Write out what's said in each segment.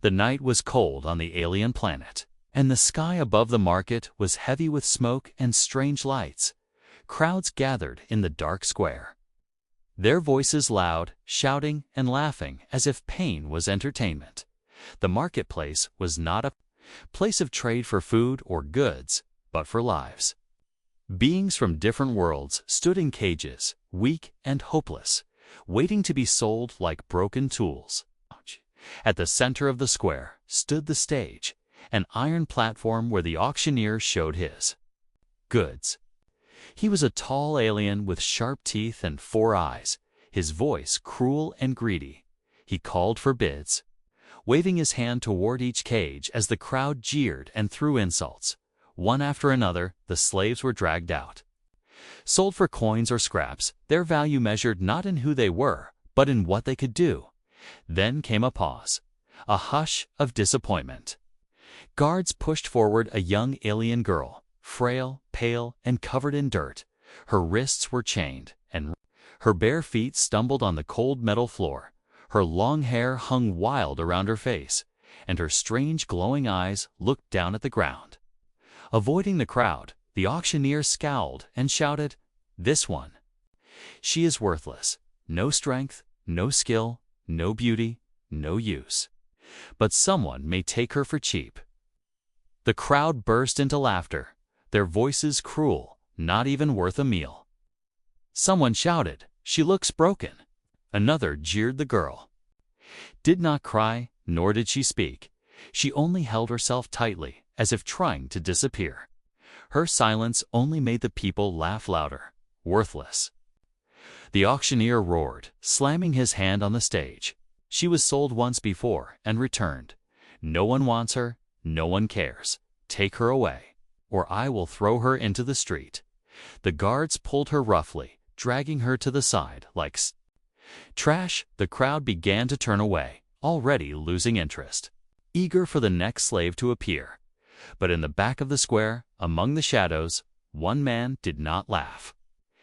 The night was cold on the alien planet, and the sky above the market was heavy with smoke and strange lights. Crowds gathered in the dark square, their voices loud, shouting and laughing as if pain was entertainment. The marketplace was not a place of trade for food or goods, but for lives. Beings from different worlds stood in cages, weak and hopeless, waiting to be sold like broken tools. At the center of the square stood the stage, an iron platform where the auctioneer showed his goods. He was a tall alien with sharp teeth and 4 eyes, his voice cruel and greedy. He called for bids, waving his hand toward each cage as the crowd jeered and threw insults. One after another, the slaves were dragged out. Sold for coins or scraps, their value measured not in who they were, but in what they could do. Then came a pause, a hush of disappointment. Guards pushed forward a young alien girl, frail, pale, and covered in dirt. Her wrists were chained, and her bare feet stumbled on the cold metal floor. Her long hair hung wild around her face, and her strange glowing eyes looked down at the ground. Avoiding the crowd, the auctioneer scowled and shouted, "This one. She is worthless. No strength, no skill, no beauty, no use. But someone may take her for cheap." The crowd burst into laughter, their voices cruel, not even worth a meal. Someone shouted, "She looks broken." Another jeered the girl. Did not cry, nor did she speak. She only held herself tightly, as if trying to disappear. Her silence only made the people laugh louder. Worthless. The auctioneer roared, slamming his hand on the stage. She was sold once before and returned. No one wants her, no one cares. Take her away, or I will throw her into the street. The guards pulled her roughly, dragging her to the side like trash. The crowd began to turn away, already losing interest, eager for the next slave to appear. But in the back of the square, among the shadows, one man did not laugh.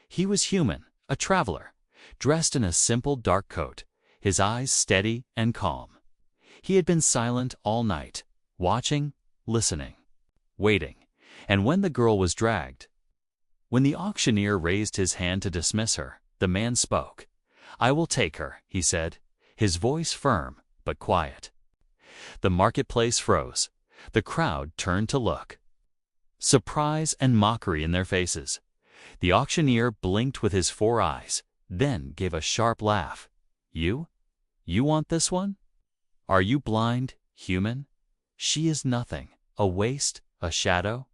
He was human, a traveler, dressed in a simple dark coat, his eyes steady and calm. He had been silent all night, watching, listening, waiting. And when the girl was dragged, when the auctioneer raised his hand to dismiss her, the man spoke. "I will take her," he said, his voice firm but quiet. The marketplace froze. The crowd turned to look, surprise and mockery in their faces. The auctioneer blinked with his 4 eyes, then gave a sharp laugh. You want this one? Are you blind, human? She is nothing, a waste, a shadow.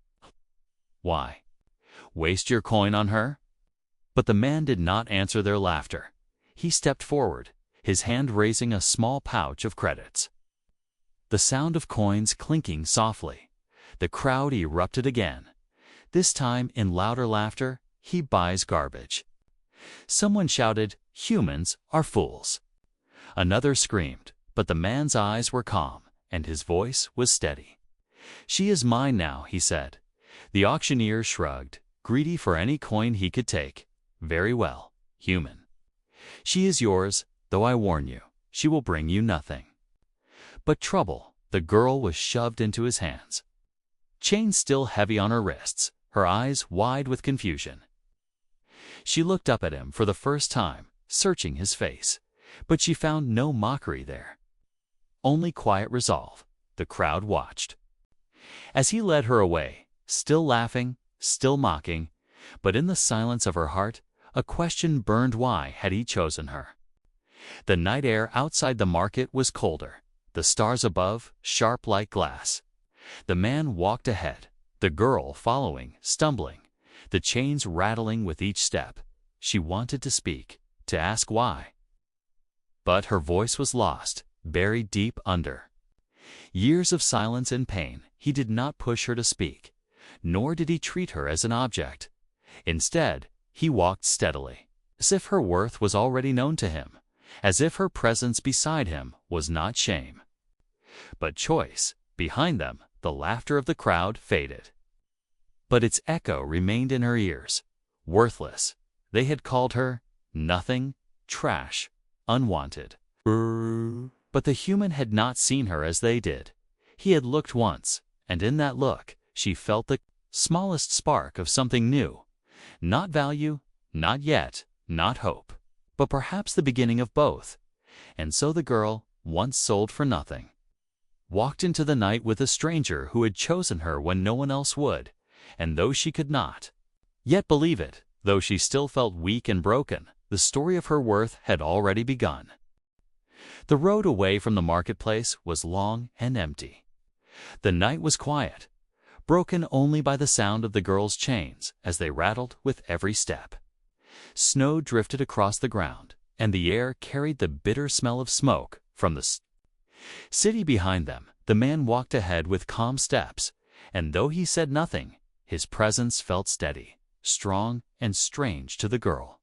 Why? Waste your coin on her?" But the man did not answer their laughter. He stepped forward, his hand raising a small pouch of credits. The sound of coins clinking softly. The crowd erupted again. This time in louder laughter. "He buys garbage." Someone shouted, "Humans are fools." Another screamed, but the man's eyes were calm, and his voice was steady. "She is mine now," he said. The auctioneer shrugged, greedy for any coin he could take. "Very well, human. She is yours, though I warn you, she will bring you nothing but trouble." The girl was shoved into his hands, chains still heavy on her wrists, her eyes wide with confusion. She looked up at him for the first time, searching his face, but she found no mockery there, only quiet resolve. The crowd watched as he led her away, still laughing, still mocking, but in the silence of her heart, a question burned. Why had he chosen her? The night air outside the market was colder, the stars above sharp like glass. The man walked ahead, the girl following, stumbling, the chains rattling with each step. She wanted to speak, to ask why, but her voice was lost, buried deep under years of silence and pain. He did not push her to speak, nor did he treat her as an object. Instead, he walked steadily, as if her worth was already known to him, as if her presence beside him was not shame, but choice. Behind them, the laughter of the crowd faded, but its echo remained in her ears. Worthless. They had called her nothing, trash, unwanted. But But the human had not seen her as they did. He had looked once, and in that look, she felt the smallest spark of something new. Not value, not yet, not hope, but perhaps the beginning of both. And so the girl, once sold for nothing, walked into the night with a stranger who had chosen her when no one else would, and though she could not yet believe it, though she still felt weak and broken, the story of her worth had already begun. The road away from the marketplace was long and empty. The night was quiet, broken only by the sound of the girl's chains as they rattled with every step. Snow drifted across the ground, and the air carried the bitter smell of smoke from the city behind them. The man walked ahead with calm steps, and though he said nothing, his presence felt steady, strong, and strange to the girl.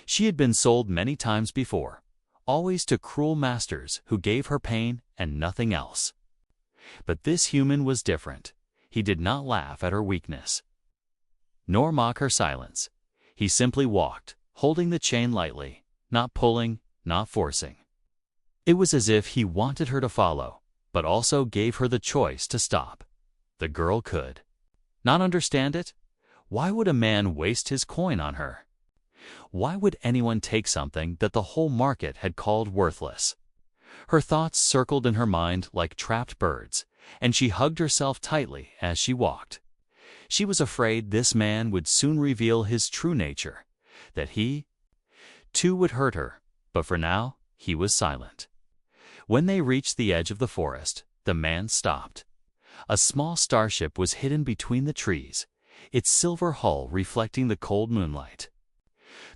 She had been sold many times before, always to cruel masters who gave her pain and nothing else. But this human was different. He did not laugh at her weakness, nor mock her silence. He simply walked, holding the chain lightly, not pulling, not forcing. It was as if he wanted her to follow, but also gave her the choice to stop. The girl could not understand it. Why would a man waste his coin on her? Why would anyone take something that the whole market had called worthless? Her thoughts circled in her mind like trapped birds, and she hugged herself tightly as she walked. She was afraid this man would soon reveal his true nature, that he, too, would hurt her, but for now, he was silent. When they reached the edge of the forest, the man stopped. A small starship was hidden between the trees, its silver hull reflecting the cold moonlight.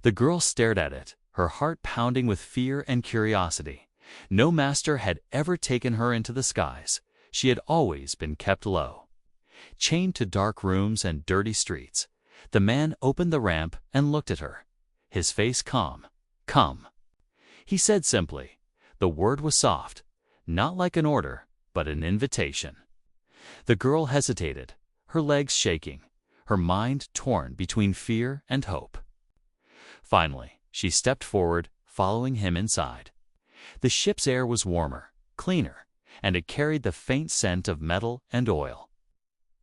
The girl stared at it, her heart pounding with fear and curiosity. No master had ever taken her into the skies. She had always been kept low. Chained to dark rooms and dirty streets, the man opened the ramp and looked at her, his face calm. "Come," he said simply. The word was soft, not like an order, but an invitation. The girl hesitated, her legs shaking, her mind torn between fear and hope. Finally, she stepped forward, following him inside. The ship's air was warmer, cleaner, and it carried the faint scent of metal and oil.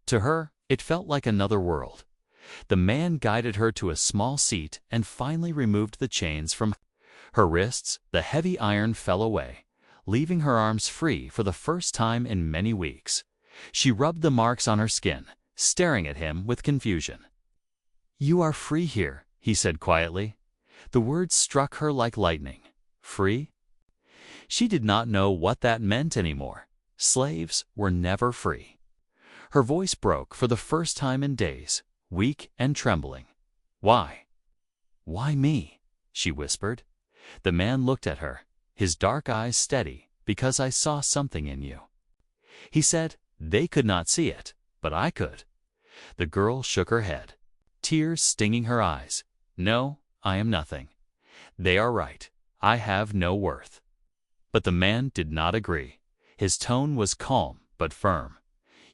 To her, it felt like another world. The man guided her to a small seat and finally removed the chains from her wrists. The heavy iron fell away, leaving her arms free for the first time in many weeks. She rubbed the marks on her skin, staring at him with confusion. "You are free here," he said quietly. The words struck her like lightning. Free? She did not know what that meant anymore. Slaves were never free. Her voice broke for the first time in days, weak and trembling. "Why? Why me?" she whispered. The man looked at her, his dark eyes steady. "Because I saw something in you," he said. "They could not see it, but I could." The girl shook her head, tears stinging her eyes. "No, I am nothing. They are right. I have no worth." But the man did not agree. His tone was calm but firm.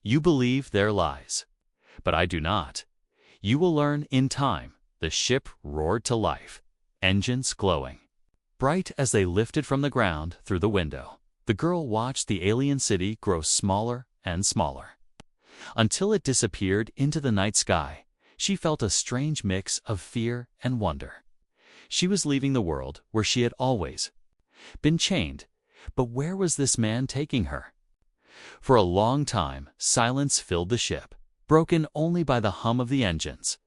"You believe their lies, but I do not. You will learn in time." The ship roared to life, engines glowing bright as they lifted from the ground through the window. The girl watched the alien city grow smaller and smaller, until it disappeared into the night sky. She felt a strange mix of fear and wonder. She was leaving the world where she had always been chained, but where was this man taking her? For a long time, silence filled the ship, broken only by the hum of the engines.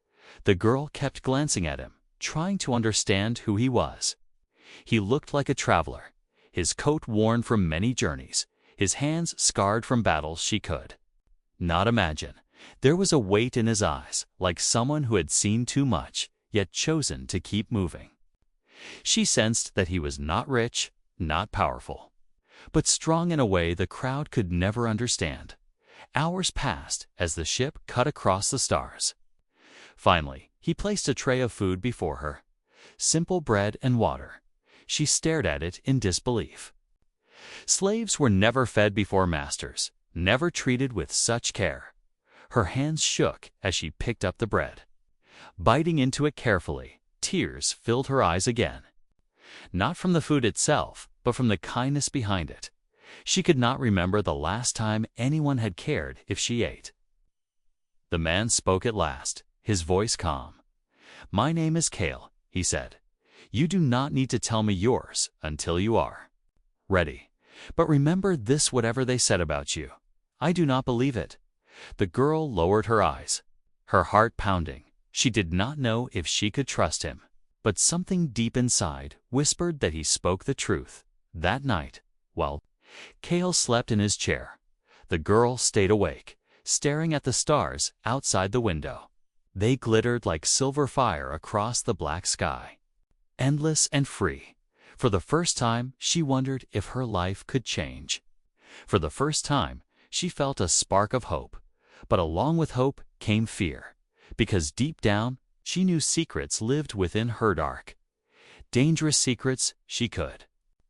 The girl kept glancing at him, trying to understand who he was. He looked like a traveler, his coat worn from many journeys, his hands scarred from battles she could not imagine. There was a weight in his eyes, like someone who had seen too much, yet chosen to keep moving. She sensed that he was not rich, not powerful, but strong in a way the crowd could never understand. Hours passed as the ship cut across the stars. Finally, he placed a tray of food before her, simple bread and water. She stared at it in disbelief. Slaves were never fed before masters, never treated with such care. Her hands shook as she picked up the bread. Biting into it carefully, tears filled her eyes again. Not from the food itself, but from the kindness behind it. She could not remember the last time anyone had cared if she ate. The man spoke at last, his voice calm. "My name is Kale," he said. "You do not need to tell me yours until you are ready. But remember this, whatever they said about you, I do not believe it." The girl lowered her eyes, her heart pounding. She did not know if she could trust him, but something deep inside whispered that he spoke the truth. That night, while Kale slept in his chair, the girl stayed awake, staring at the stars outside the window. They glittered like silver fire across the black sky, endless and free. For the first time, she wondered if her life could change. For the first time, she felt a spark of hope. But along with hope came fear, because deep down, she knew secrets lived within her dark. Dangerous secrets she could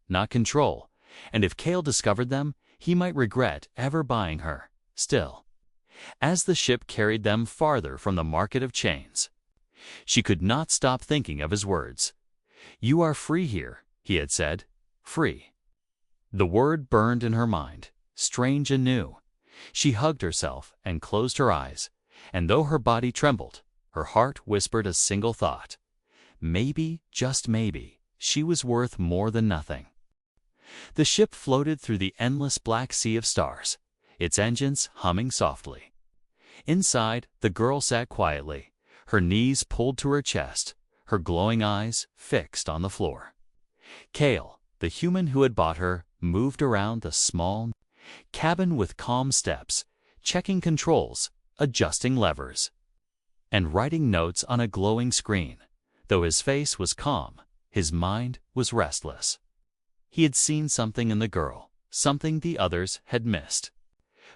not control, and if Kale discovered them, he might regret ever buying her. Still, as the ship carried them farther from the market of chains, she could not stop thinking of his words. "You are free here," he had said. Free. The word burned in her mind, strange and new. She hugged herself and closed her eyes, and though her body trembled, her heart whispered a single thought. Maybe, just maybe, she was worth more than nothing. The ship floated through the endless black sea of stars, its engines humming softly. Inside, the girl sat quietly, her knees pulled to her chest, her glowing eyes fixed on the floor. Kale, the human who had bought her, moved around the small cabin with calm steps, checking controls, adjusting levers, and writing notes on a glowing screen. Though his face was calm, his mind was restless. He had seen something in the girl, something the others had missed.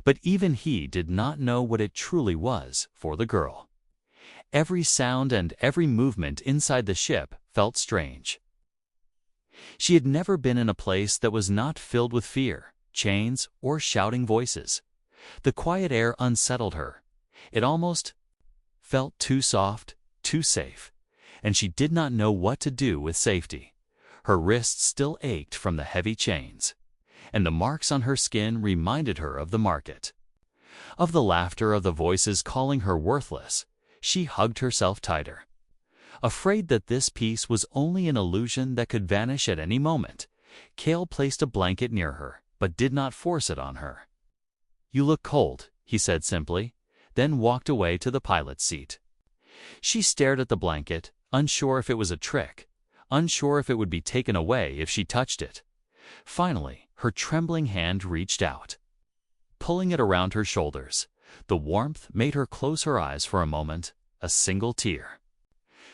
But even he did not know what it truly was for the girl. Every sound and every movement inside the ship felt strange. She had never been in a place that was not filled with fear, chains, or shouting voices. The quiet air unsettled her. It almost felt too soft, too safe, and she did not know what to do with safety. Her wrists still ached from the heavy chains, and the marks on her skin reminded her of the market, of the laughter of the voices calling her worthless. She hugged herself tighter, afraid that this peace was only an illusion that could vanish at any moment. Kale placed a blanket near her, but did not force it on her. "You look cold," he said simply, then walked away to the pilot's seat. She stared at the blanket, unsure if it was a trick, unsure if it would be taken away if she touched it. Finally, her trembling hand reached out, pulling it around her shoulders. The warmth made her close her eyes for a moment, a single tear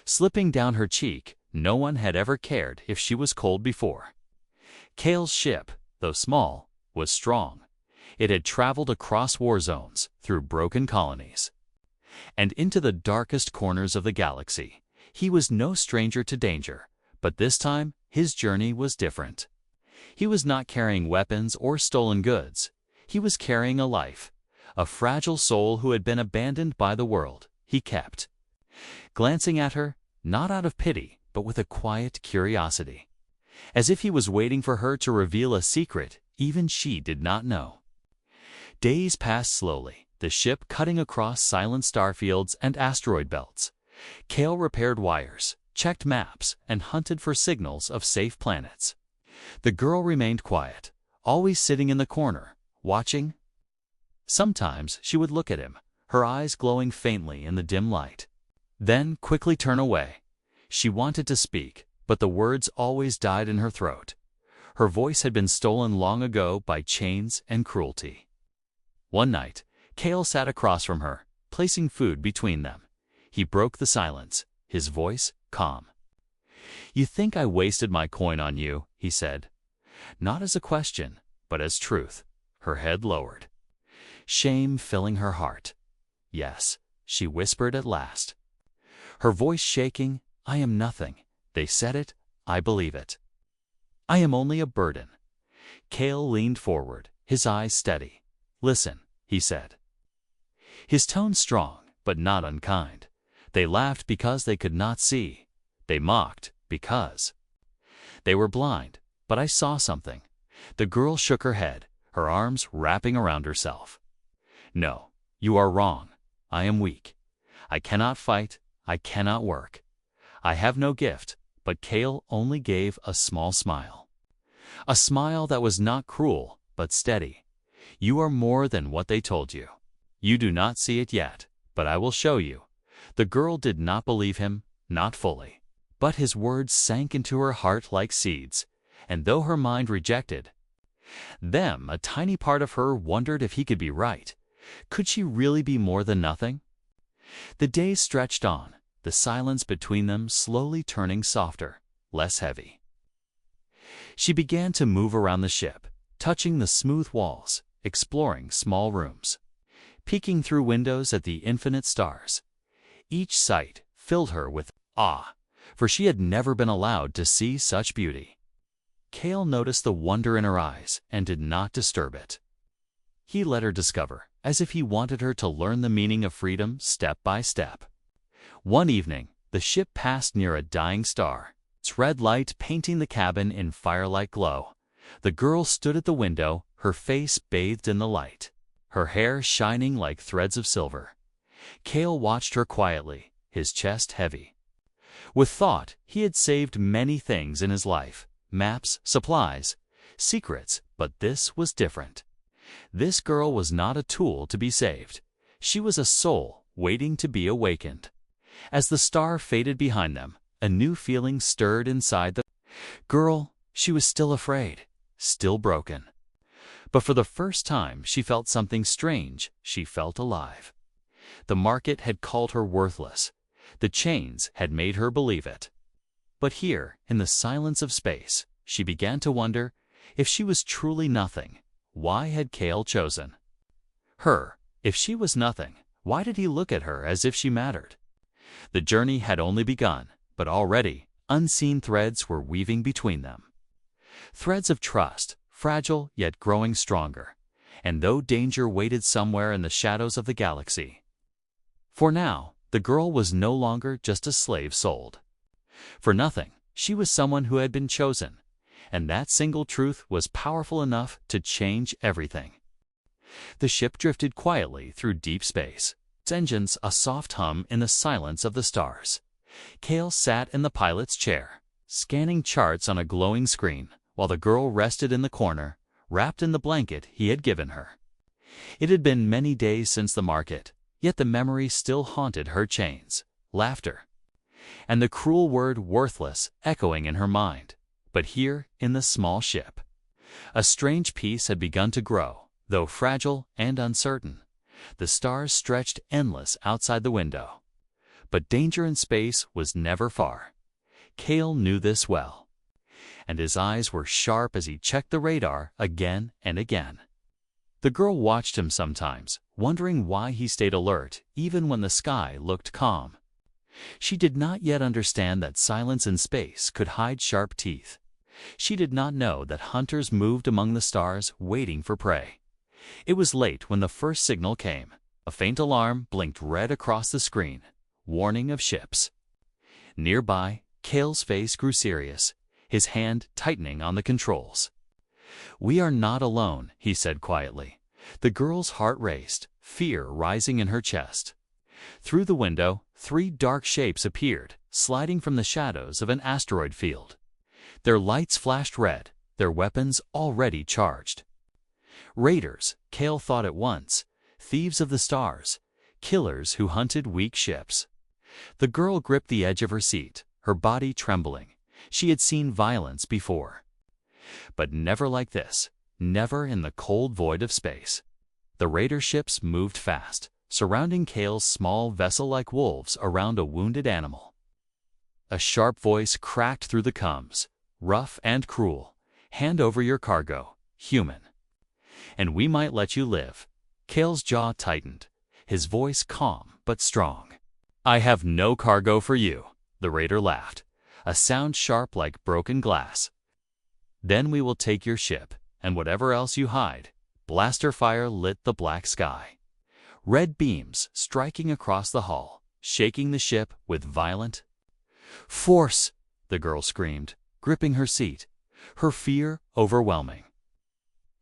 slipping down her cheek. No one had ever cared if she was cold before. Kale's ship, though small, was strong. It had traveled across war zones, through broken colonies, and into the darkest corners of the galaxy. He was no stranger to danger, but this time his journey was different. He was not carrying weapons or stolen goods. He was carrying a life, a fragile soul who had been abandoned by the world. He kept glancing at her, not out of pity, but with a quiet curiosity, as if he was waiting for her to reveal a secret even she did not know. Days passed slowly, the ship cutting across silent starfields and asteroid belts. Kale repaired wires, checked maps, and hunted for signals of safe planets. The girl remained quiet, always sitting in the corner, watching. Sometimes she would look at him, her eyes glowing faintly in the dim light, then quickly turn away. She wanted to speak, but the words always died in her throat. Her voice had been stolen long ago by chains and cruelty. One night, Kale sat across from her, placing food between them. He broke the silence, his voice calm. "You think I wasted my coin on you," he said. Not as a question, but as truth. Her head lowered, shame filling her heart. "Yes," she whispered at last, her voice shaking. "I am nothing. They said it. I believe it. I am only a burden." Kale leaned forward, his eyes steady. "Listen," he said, his tone strong but not unkind. "They laughed because they could not see. They mocked because they were blind. But I saw something. The girl shook her head, her arms wrapping around herself. No, you are wrong. I am weak. I cannot fight. I cannot work. I have no gift. But Kale only gave a small smile. A smile that was not cruel, but steady. You are more than what they told you. You do not see it yet, but I will show you. The girl did not believe him, not fully. But his words sank into her heart like seeds, and though her mind rejected them, a tiny part of her wondered if he could be right. Could she really be more than nothing? The days stretched on, the silence between them slowly turning softer, less heavy. She began to move around the ship, touching the smooth walls, exploring small rooms, peeking through windows at the infinite stars. Each sight filled her with awe, for she had never been allowed to see such beauty. Kale noticed the wonder in her eyes and did not disturb it. He let her discover, as if he wanted her to learn the meaning of freedom step by step. One evening, the ship passed near a dying star, its red light painting the cabin in firelight glow. The girl stood at the window, her face bathed in the light, her hair shining like threads of silver. Kale watched her quietly, his chest heavy. With thought, he had saved many things in his life, maps, supplies, secrets, but this was different. This girl was not a tool to be saved. She was a soul waiting to be awakened. As the star faded behind them, a new feeling stirred inside the girl. She was still afraid, still broken. But for the first time, she felt something strange. She felt alive. The market had called her worthless. The chains had made her believe it. But here, in the silence of space, she began to wonder if she was truly nothing. Why had Kale chosen her? If she was nothing, why did he look at her as if she mattered? The journey had only begun, but already unseen threads were weaving between them. Threads of trust, fragile yet growing stronger, and though danger waited somewhere in the shadows of the galaxy. For now, the girl was no longer just a slave sold for nothing. She was someone who had been chosen, and that single truth was powerful enough to change everything. The ship drifted quietly through deep space, its engines a soft hum in the silence of the stars. Kale sat in the pilot's chair, scanning charts on a glowing screen, while the girl rested in the corner, wrapped in the blanket he had given her. It had been many days since the market, yet the memory still haunted her chains, laughter, and the cruel word worthless echoing in her mind. But here, in the small ship, a strange peace had begun to grow, though fragile and uncertain. The stars stretched endless outside the window. But danger in space was never far. Kale knew this well, and his eyes were sharp as he checked the radar again and again. The girl watched him sometimes, wondering why he stayed alert even when the sky looked calm. She did not yet understand that silence in space could hide sharp teeth. She did not know that hunters moved among the stars waiting for prey. It was late when the first signal came. A faint alarm blinked red across the screen, warning of ships. Nearby, Kale's face grew serious, his hand tightening on the controls. "We are not alone," he said quietly. The girl's heart raced, fear rising in her chest. Through the window, 3 dark shapes appeared, sliding from the shadows of an asteroid field. Their lights flashed red, their weapons already charged. Raiders, Kale thought at once, thieves of the stars, killers who hunted weak ships. The girl gripped the edge of her seat, her body trembling. She had seen violence before, but never like this, never in the cold void of space. The raider ships moved fast, surrounding Kale's small vessel like wolves around a wounded animal. A sharp voice cracked through the comms, rough and cruel. "Hand over your cargo, human, and we might let you live." Kale's jaw tightened, his voice calm but strong. "I have no cargo for you," the raider laughed, a sound sharp like broken glass. "Then we will take your ship, and whatever else you hide." Blaster fire lit the black sky, red beams striking across the hull, shaking the ship with violent force. The girl screamed, gripping her seat, her fear overwhelming.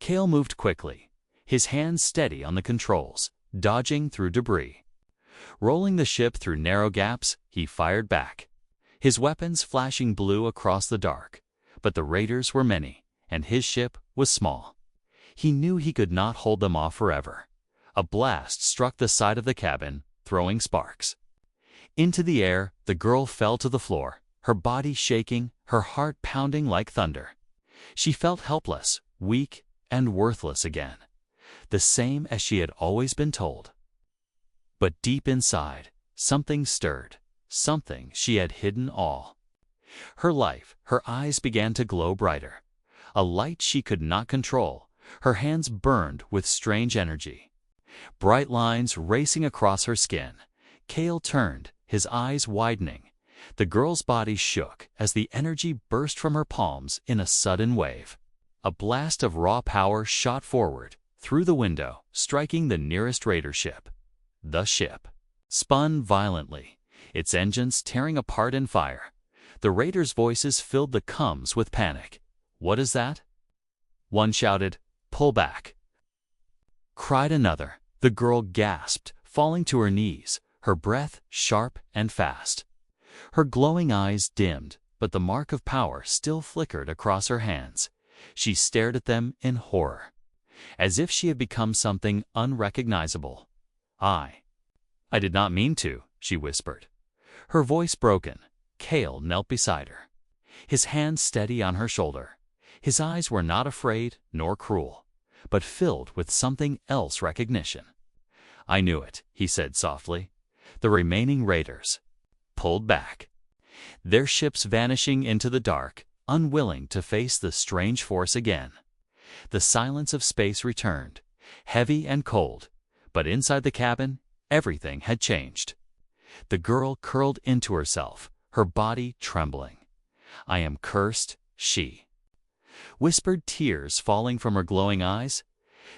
Kale moved quickly, his hands steady on the controls, dodging through debris. Rolling the ship through narrow gaps, he fired back, his weapons flashing blue across the dark. But the raiders were many, and his ship was small. He knew he could not hold them off forever. A blast struck the side of the cabin, throwing sparks. Into the air, the girl fell to the floor, her body shaking, her heart pounding like thunder. She felt helpless, weak, and worthless again, the same as she had always been told. But deep inside, something stirred, something she had hidden all. Her life, her eyes began to glow brighter. A light she could not control, her hands burned with strange energy. Bright lines racing across her skin. Kale turned, his eyes widening. The girl's body shook as the energy burst from her palms in a sudden wave. A blast of raw power shot forward, through the window, striking the nearest raider ship. The ship spun violently, its engines tearing apart in fire. The raiders' voices filled the cums with panic. "What is that?" One shouted, "Pull back!" Cried another. The girl gasped, falling to her knees, her breath sharp and fast. Her glowing eyes dimmed, but the mark of power still flickered across her hands. She stared at them in horror, as if she had become something unrecognizable. I did not mean to," she whispered. Her voice broken, Kale knelt beside her, his hand steady on her shoulder. His eyes were not afraid nor cruel, but filled with something else recognition. "I knew it," he said softly. The remaining raiders pulled back, their ships vanishing into the dark, unwilling to face the strange force again. The silence of space returned, heavy and cold, but inside the cabin, everything had changed. The girl curled into herself, her body trembling. "I am cursed," she whispered, tears falling from her glowing eyes.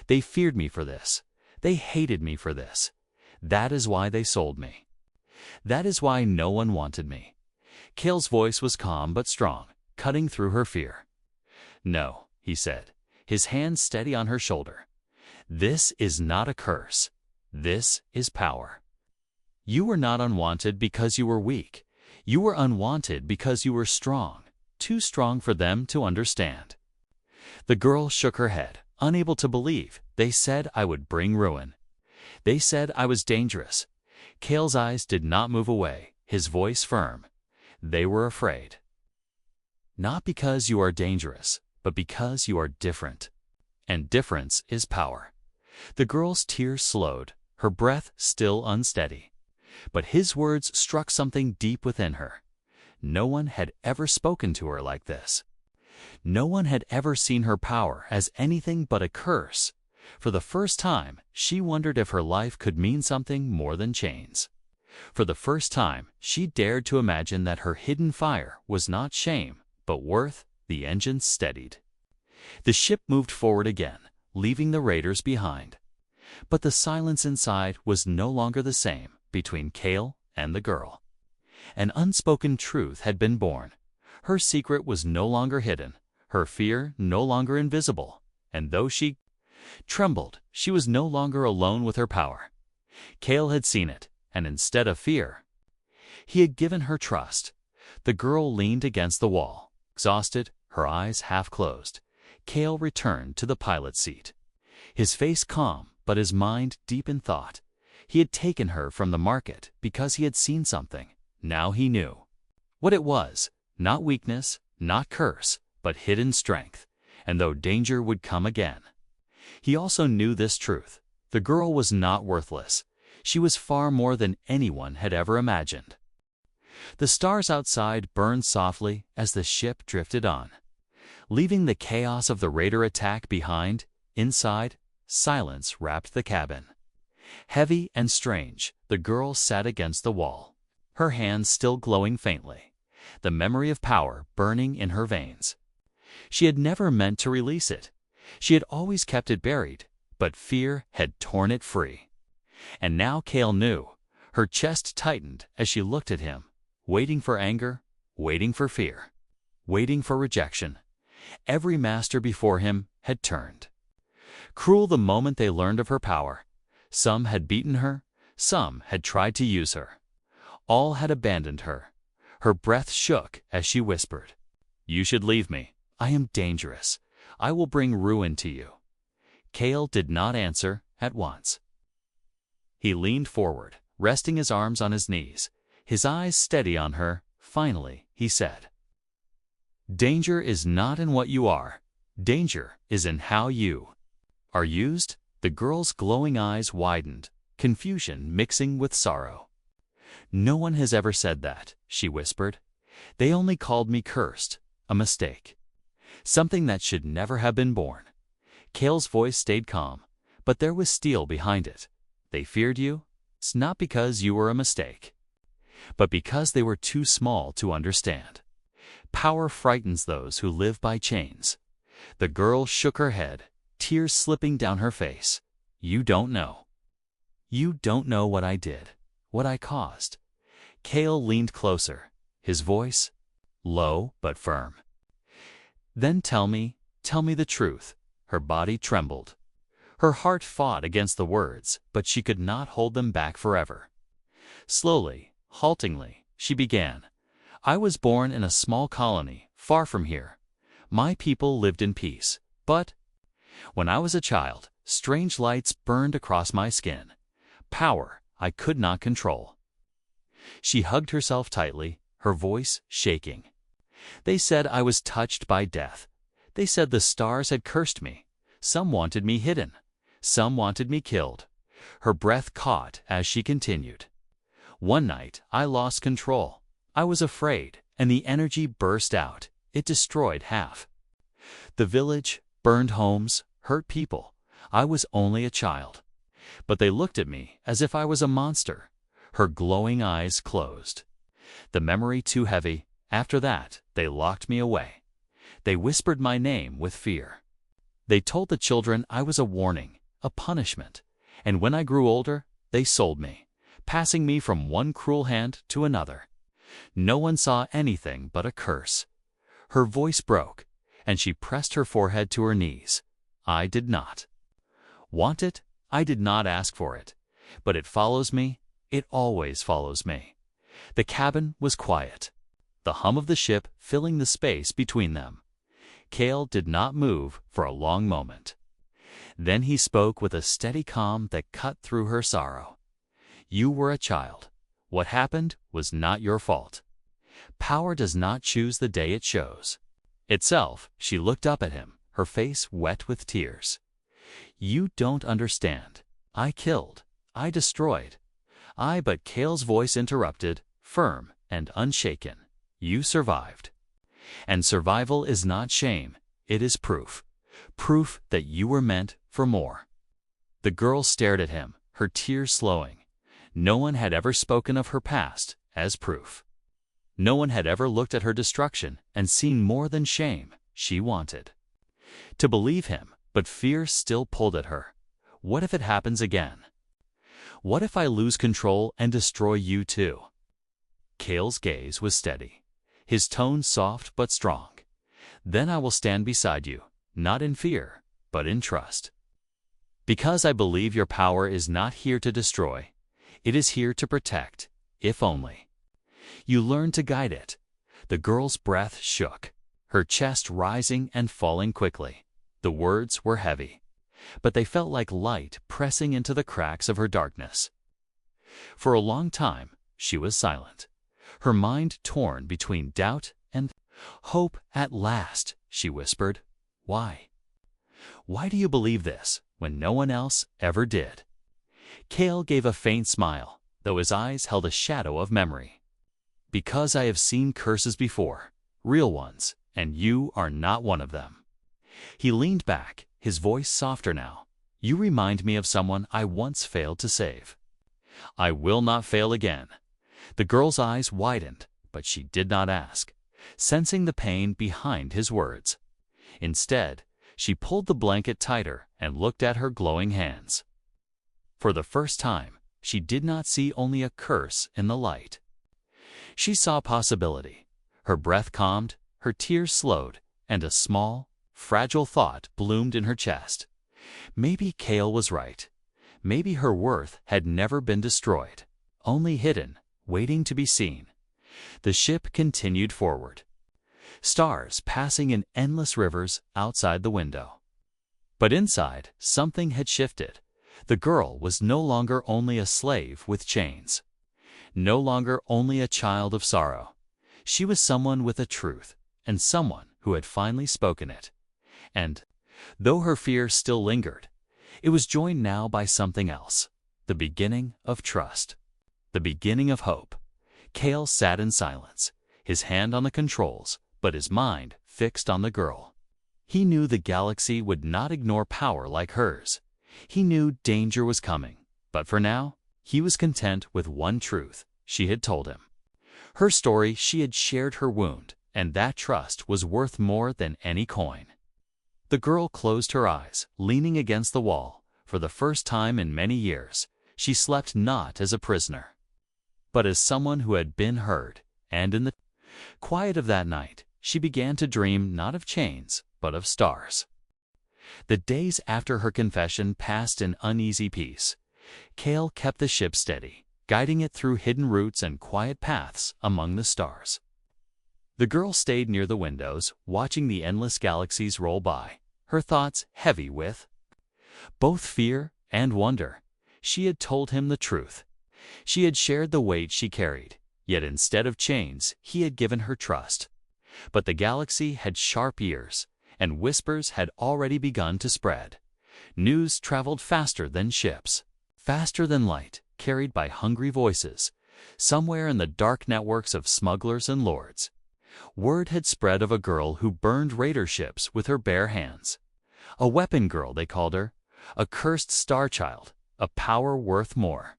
"They feared me for this. They hated me for this. That is why they sold me. That is why no one wanted me." Kale's voice was calm but strong, cutting through her fear. "No," he said, his hand steady on her shoulder. "This is not a curse. This is power. You were not unwanted because you were weak. You were unwanted because you were strong, too strong for them to understand." The girl shook her head, unable to believe. "They said I would bring ruin. They said I was dangerous." Kale's eyes did not move away, his voice firm. "They were afraid. Not because you are dangerous, but because you are different. And difference is power." The girl's tears slowed, her breath still unsteady. But his words struck something deep within her. No one had ever spoken to her like this. No one had ever seen her power as anything but a curse. For the first time, she wondered if her life could mean something more than chains. For the first time, she dared to imagine that her hidden fire was not shame, but worth. The engines steadied. The ship moved forward again, leaving the raiders behind. But the silence inside was no longer the same between Kale and the girl. An unspoken truth had been born. Her secret was no longer hidden, her fear no longer invisible, and though she trembled, she was no longer alone with her power. Kale had seen it, and instead of fear, he had given her trust. The girl leaned against the wall, exhausted, her eyes half closed. Kale returned to the pilot's seat, his face calm, but his mind deep in thought. He had taken her from the market because he had seen something. Now he knew what it was. Not weakness, not curse, but hidden strength. And though danger would come again, he also knew this truth. The girl was not worthless. She was far more than anyone had ever imagined. The stars outside burned softly as the ship drifted on, leaving the chaos of the raider attack behind. Inside, silence wrapped the cabin. Heavy and strange, the girl sat against the wall, her hands still glowing faintly, the memory of power burning in her veins. She had never meant to release it. She had always kept it buried, but fear had torn it free. And now Kale knew. Her chest tightened as she looked at him, waiting for anger, waiting for fear, waiting for rejection. Every master before him had turned. Cruel the moment they learned of her power. Some had beaten her, some had tried to use her. All had abandoned her. Her breath shook as she whispered, "You should leave me. I am dangerous. I will bring ruin to you." Kale did not answer at once. He leaned forward, resting his arms on his knees, his eyes steady on her. Finally, he said, "Danger is not in what you are. Danger is in how you are used." The girl's glowing eyes widened, confusion mixing with sorrow. "No one has ever said that," she whispered. "They only called me cursed, a mistake. Something that should never have been born." Kale's voice stayed calm, but there was steel behind it. "They feared you? It's not because you were a mistake, but because they were too small to understand. Power frightens those who live by chains." The girl shook her head, tears slipping down her face. "You don't know. You don't know what I did, what I caused." Kale leaned closer, his voice low but firm. "Then tell me the truth." Her body trembled. Her heart fought against the words, but she could not hold them back forever. Slowly, haltingly, she began. "I was born in a small colony, far from here. My people lived in peace, but when I was a child, strange lights burned across my skin. Power I could not control." She hugged herself tightly, her voice shaking. "They said I was touched by death. They said the stars had cursed me. Some wanted me hidden. Some wanted me killed." Her breath caught as she continued. "One night, I lost control. I was afraid, and the energy burst out. It destroyed half the village, burned homes, hurt people. I was only a child. But they looked at me as if I was a monster." Her glowing eyes closed. "The memory too heavy. After that, they locked me away. They whispered my name with fear. They told the children I was a warning, a punishment. And when I grew older, they sold me, passing me from one cruel hand to another. No one saw anything but a curse." Her voice broke, and she pressed her forehead to her knees. "I did not want it. I did not ask for it. But it follows me. It always follows me." The cabin was quiet, the hum of the ship filling the space between them. Kale did not move for a long moment. Then he spoke with a steady calm that cut through her sorrow. "You were a child. What happened was not your fault. Power does not choose the day it shows itself." She looked up at him, her face wet with tears. "You don't understand. I killed. I destroyed. But Kale's voice interrupted, firm and unshaken. "You survived. And survival is not shame. It is proof. Proof that you were meant for more." The girl stared at him, her tears slowing. No one had ever spoken of her past as proof. No one had ever looked at her destruction and seen more than shame. She wanted to believe him, but fear still pulled at her. What if it happens again? What if I lose control and destroy you too? Kale's gaze was steady, his tone soft but strong. "Then I will stand beside you, not in fear, but in trust. Because I believe your power is not here to destroy. It is here to protect, if only you learn to guide it." The girl's breath shook, her chest rising and falling quickly. The words were heavy, but they felt like light pressing into the cracks of her darkness. For a long time, she was silent, her mind torn between doubt and hope. "At last," she whispered, "Why? Why do you believe this when no one else ever did?" Kale gave a faint smile, though his eyes held a shadow of memory. "Because I have seen curses before, real ones, and you are not one of them." He leaned back, his voice softer now. "You remind me of someone I once failed to save. I will not fail again." The girl's eyes widened, but she did not ask, sensing the pain behind his words. Instead, she pulled the blanket tighter and looked at her glowing hands. For the first time, she did not see only a curse in the light. She saw possibility. Her breath calmed, her tears slowed, and a small, fragile thought bloomed in her chest. Maybe Kale was right. Maybe her worth had never been destroyed, only hidden, waiting to be seen. The ship continued forward. Stars passing in endless rivers outside the window. But inside, something had shifted. The girl was no longer only a slave with chains. No longer only a child of sorrow. She was someone with a truth, and someone who had finally spoken it. And, though her fear still lingered, it was joined now by something else, the beginning of trust, the beginning of hope. Kale sat in silence, his hand on the controls, but his mind fixed on the girl. He knew the galaxy would not ignore power like hers. He knew danger was coming, but for now, he was content with one truth she had told him. Her story, she had shared her wound, and that trust was worth more than any coin. The girl closed her eyes, leaning against the wall. For the first time in many years, she slept not as a prisoner, but as someone who had been heard, and in the quiet of that night, she began to dream not of chains, but of stars. The days after her confession passed in uneasy peace. Kale kept the ship steady, guiding it through hidden routes and quiet paths among the stars. The girl stayed near the windows, watching the endless galaxies roll by, her thoughts heavy with both fear and wonder. She had told him the truth. She had shared the weight she carried, yet instead of chains, he had given her trust. But the galaxy had sharp ears, and whispers had already begun to spread. News traveled faster than ships, faster than light, carried by hungry voices, somewhere in the dark networks of smugglers and lords. Word had spread of a girl who burned raider ships with her bare hands. A weapon girl, they called her, a cursed star child, a power worth more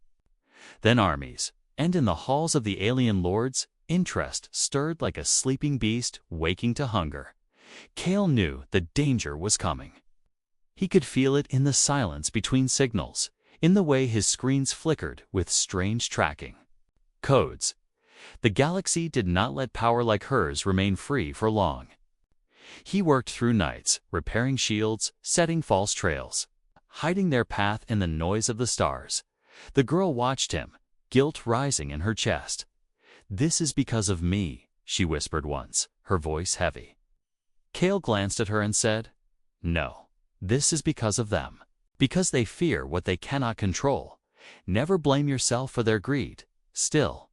than armies. And in the halls of the alien lords, interest stirred like a sleeping beast waking to hunger. Kale knew the danger was coming. He could feel it in the silence between signals, in the way his screens flickered with strange tracking codes. The galaxy did not let power like hers remain free for long. He worked through nights, repairing shields, setting false trails, hiding their path in the noise of the stars. The girl watched him, guilt rising in her chest. "This is because of me," she whispered once, her voice heavy. Kale glanced at her and said, "No, this is because of them. Because they fear what they cannot control. Never blame yourself for their greed." Still,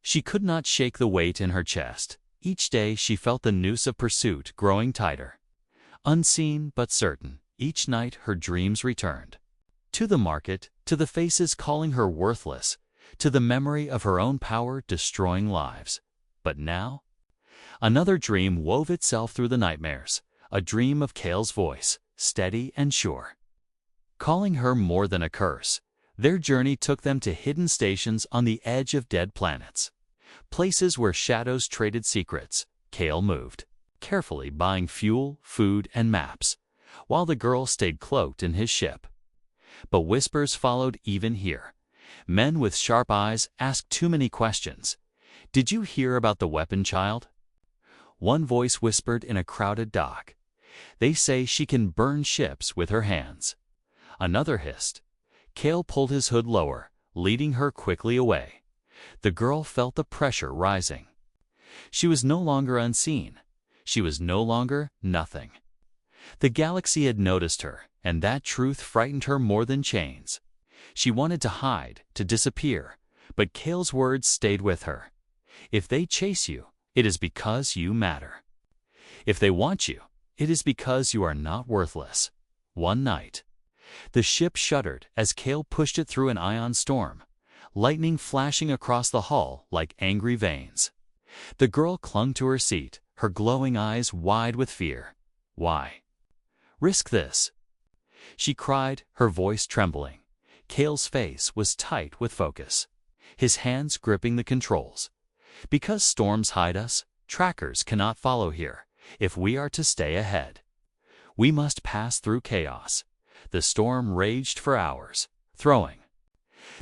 she could not shake the weight in her chest. Each day she felt the noose of pursuit growing tighter. Unseen but certain, each night her dreams returned. To the market, to the faces calling her worthless, to the memory of her own power destroying lives. But now, another dream wove itself through the nightmares, a dream of Kale's voice, steady and sure, calling her more than a curse. Their journey took them to hidden stations on the edge of dead planets. Places where shadows traded secrets. Kale moved, carefully buying fuel, food, and maps, while the girl stayed cloaked in his ship. But whispers followed even here. Men with sharp eyes asked too many questions. "Did you hear about the weapon child?" One voice whispered in a crowded dock. "They say she can burn ships with her hands." Another hissed. Kale pulled his hood lower, leading her quickly away. The girl felt the pressure rising. She was no longer unseen. She was no longer nothing. The galaxy had noticed her, and that truth frightened her more than chains. She wanted to hide, to disappear, but Kale's words stayed with her. "If they chase you, it is because you matter. If they want you, it is because you are not worthless." One night, the ship shuddered as Kale pushed it through an ion storm, lightning flashing across the hull like angry veins. The girl clung to her seat, her glowing eyes wide with fear. "Why risk this?" she cried, her voice trembling. Kale's face was tight with focus, his hands gripping the controls. "Because storms hide us, trackers cannot follow here. If we are to stay ahead, we must pass through chaos." The storm raged for hours, throwing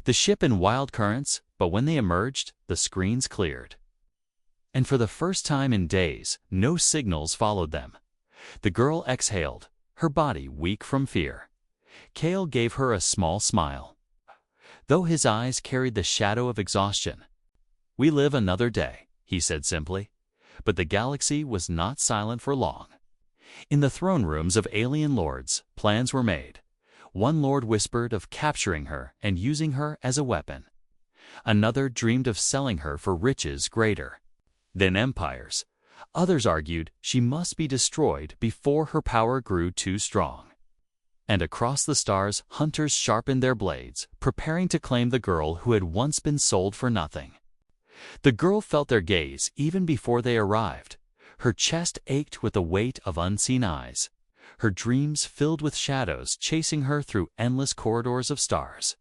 the ship in wild currents, but when they emerged, the screens cleared. And for the first time in days, no signals followed them. The girl exhaled, her body weak from fear. Kale gave her a small smile, though his eyes carried the shadow of exhaustion. "We live another day," he said simply. But the galaxy was not silent for long. In the throne rooms of alien lords, plans were made. One lord whispered of capturing her and using her as a weapon. Another dreamed of selling her for riches greater than empires. Others argued she must be destroyed before her power grew too strong. And across the stars, hunters sharpened their blades, preparing to claim the girl who had once been sold for nothing. The girl felt their gaze even before they arrived. Her chest ached with the weight of unseen eyes. Her dreams filled with shadows chasing her through endless corridors of stars.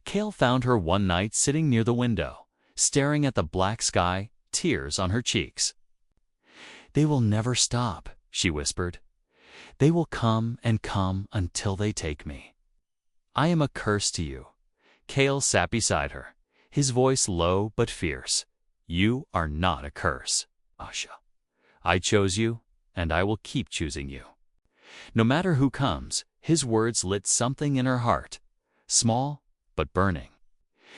Kale found her one night sitting near the window, staring at the black sky, tears on her cheeks. "They will never stop," she whispered. "They will come and come until they take me. I am a curse to you." Kale sat beside her, his voice low but fierce. "You are not a curse, Asha. I chose you, and I will keep choosing you." No matter who comes, his words lit something in her heart, small but burning.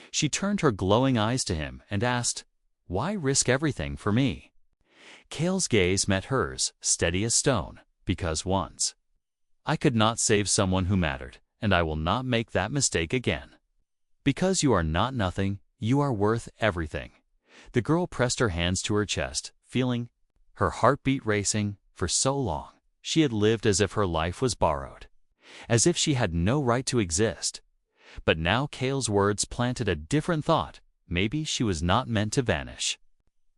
She turned her glowing eyes to him and asked, "Why risk everything for me?" Kale's gaze met hers, steady as stone, because once I could not save someone who mattered, and I will not make that mistake again. Because you are not nothing, you are worth everything. The girl pressed her hands to her chest, feeling her heartbeat racing. For so long, she had lived as if her life was borrowed, as if she had no right to exist. But now Kale's words planted a different thought. Maybe she was not meant to vanish.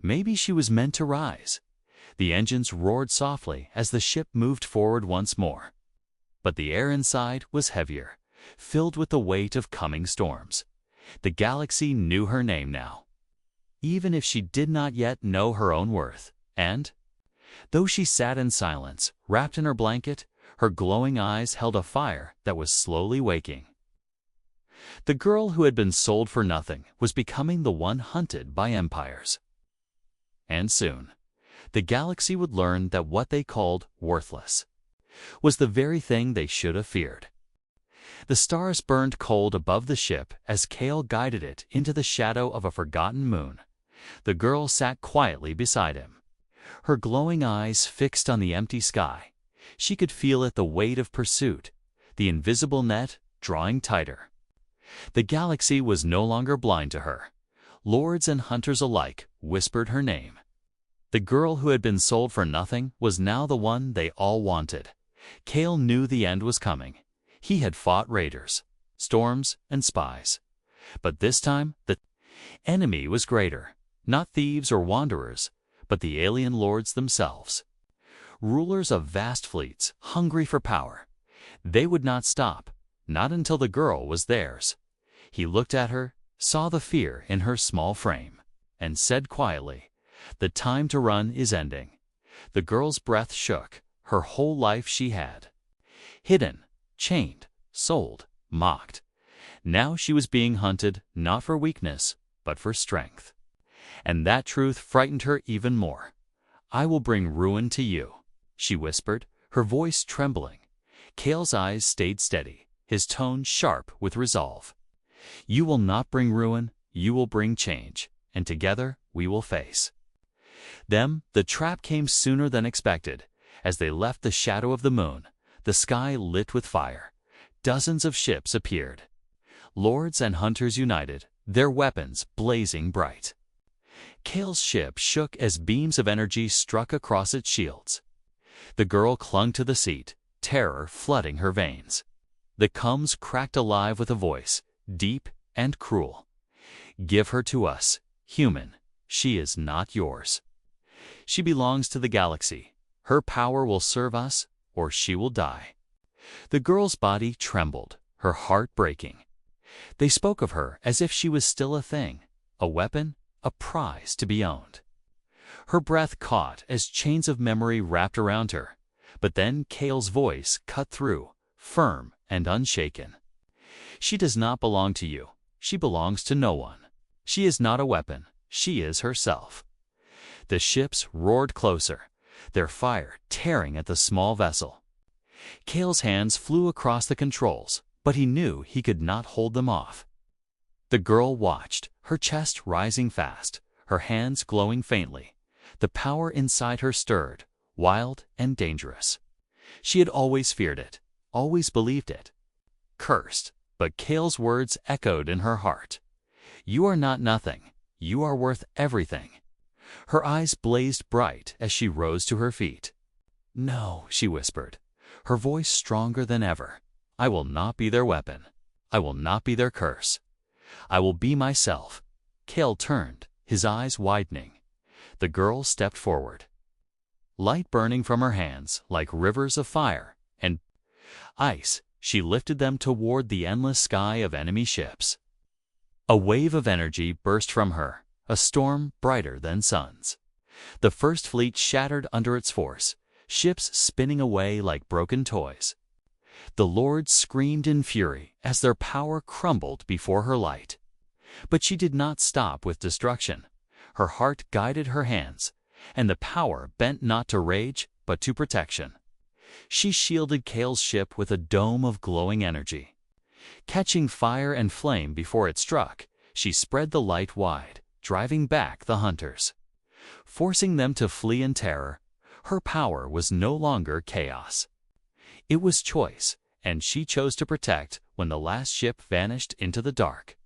Maybe she was meant to rise. The engines roared softly as the ship moved forward once more. But the air inside was heavier, filled with the weight of coming storms. The galaxy knew her name now, even if she did not yet know her own worth. And though she sat in silence, wrapped in her blanket, her glowing eyes held a fire that was slowly waking. The girl who had been sold for nothing was becoming the one hunted by empires. And soon, the galaxy would learn that what they called worthless was the very thing they should have feared. The stars burned cold above the ship as Kale guided it into the shadow of a forgotten moon. The girl sat quietly beside him, her glowing eyes fixed on the empty sky. She could feel it, the weight of pursuit, the invisible net drawing tighter. The galaxy was no longer blind to her. Lords and hunters alike whispered her name. The girl who had been sold for nothing was now the one they all wanted. Kale knew the end was coming. He had fought raiders, storms, and spies. But this time, the enemy was greater. Not thieves or wanderers, but the alien lords themselves. Rulers of vast fleets, hungry for power. They would not stop, not until the girl was theirs. He looked at her, saw the fear in her small frame, and said quietly, "The time to run is ending." The girl's breath shook. Her whole life she had hidden, chained, sold, mocked. Now she was being hunted, not for weakness, but for strength. And that truth frightened her even more. "I will bring ruin to you," she whispered, her voice trembling. Kale's eyes stayed steady, his tone sharp with resolve. "You will not bring ruin, you will bring change, and together we will face them." The trap came sooner than expected. As they left the shadow of the moon, the sky lit with fire. Dozens of ships appeared. Lords and hunters united, their weapons blazing bright. Kale's ship shook as beams of energy struck across its shields. The girl clung to the seat, terror flooding her veins. The combs cracked alive with a voice, deep and cruel. "Give her to us, human. She is not yours. She belongs to the galaxy. Her power will serve us, or she will die." The girl's body trembled, her heart breaking. They spoke of her as if she was still a thing, a weapon, a prize to be owned. Her breath caught as chains of memory wrapped around her. But then Kale's voice cut through, firm and unshaken. "She does not belong to you. She belongs to no one. She is not a weapon. She is herself." The ships roared closer, their fire tearing at the small vessel. Kale's hands flew across the controls, but he knew he could not hold them off. The girl watched, her chest rising fast, her hands glowing faintly. The power inside her stirred, wild and dangerous. She had always feared it, always believed it. Cursed, but Kale's words echoed in her heart. You are not nothing. You are worth everything. Her eyes blazed bright as she rose to her feet. No, she whispered, her voice stronger than ever. I will not be their weapon. I will not be their curse. I will be myself. Kale turned, his eyes widening. The girl stepped forward. Light burning from her hands like rivers of fire and ice, she lifted them toward the endless sky of enemy ships. A wave of energy burst from her, a storm brighter than suns. The first fleet shattered under its force, ships spinning away like broken toys. The lords screamed in fury as their power crumbled before her light. But she did not stop with destruction. Her heart guided her hands, and the power bent not to rage but to protection. She shielded Kale's ship with a dome of glowing energy. Catching fire and flame before it struck, she spread the light wide, driving back the hunters. Forcing them to flee in terror, her power was no longer chaos. It was choice, and she chose to protect when the last ship vanished into the dark.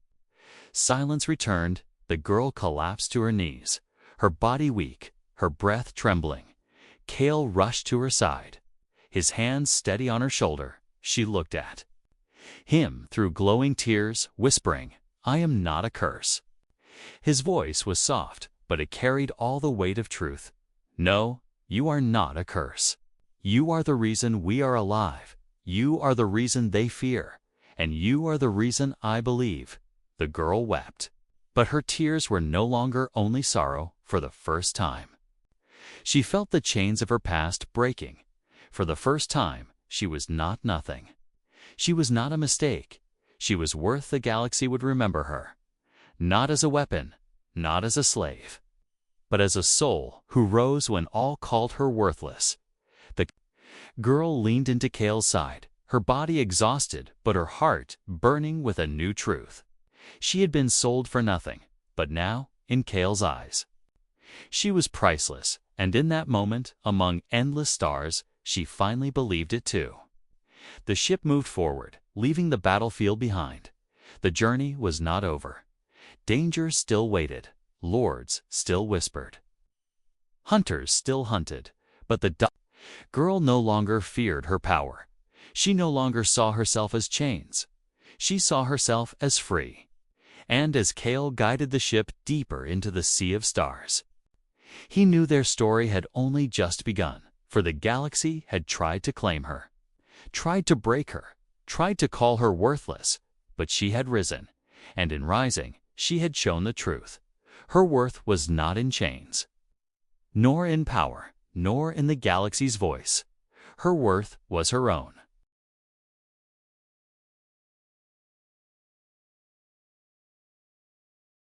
Silence returned, the girl collapsed to her knees, her body weak, her breath trembling. Kale rushed to her side. His hands steady on her shoulder, she looked at him through glowing tears, whispering, I am not a curse. His voice was soft, but it carried all the weight of truth. No, you are not a curse. You are the reason we are alive. You are the reason they fear. And you are the reason I believe. The girl wept. But her tears were no longer only sorrow for the first time. She felt the chains of her past breaking. For the first time, she was not nothing. She was not a mistake. She was worth the galaxy would remember her. Not as a weapon, not as a slave, but as a soul who rose when all called her worthless. The girl leaned into Kale's side, her body exhausted but her heart burning with a new truth. She had been sold for nothing, but now, in Kale's eyes, she was priceless, and in that moment, among endless stars, she finally believed it too. The ship moved forward, leaving the battlefield behind. The journey was not over. Danger still waited. Lords still whispered. Hunters still hunted, but the girl no longer feared her power. She no longer saw herself as chains. She saw herself as free. And as Kale guided the ship deeper into the sea of stars, he knew their story had only just begun, for the galaxy had tried to claim her, tried to break her, tried to call her worthless, but she had risen, and in rising, she had shown the truth. Her worth was not in chains, nor in power, nor in the galaxy's voice. Her worth was her own.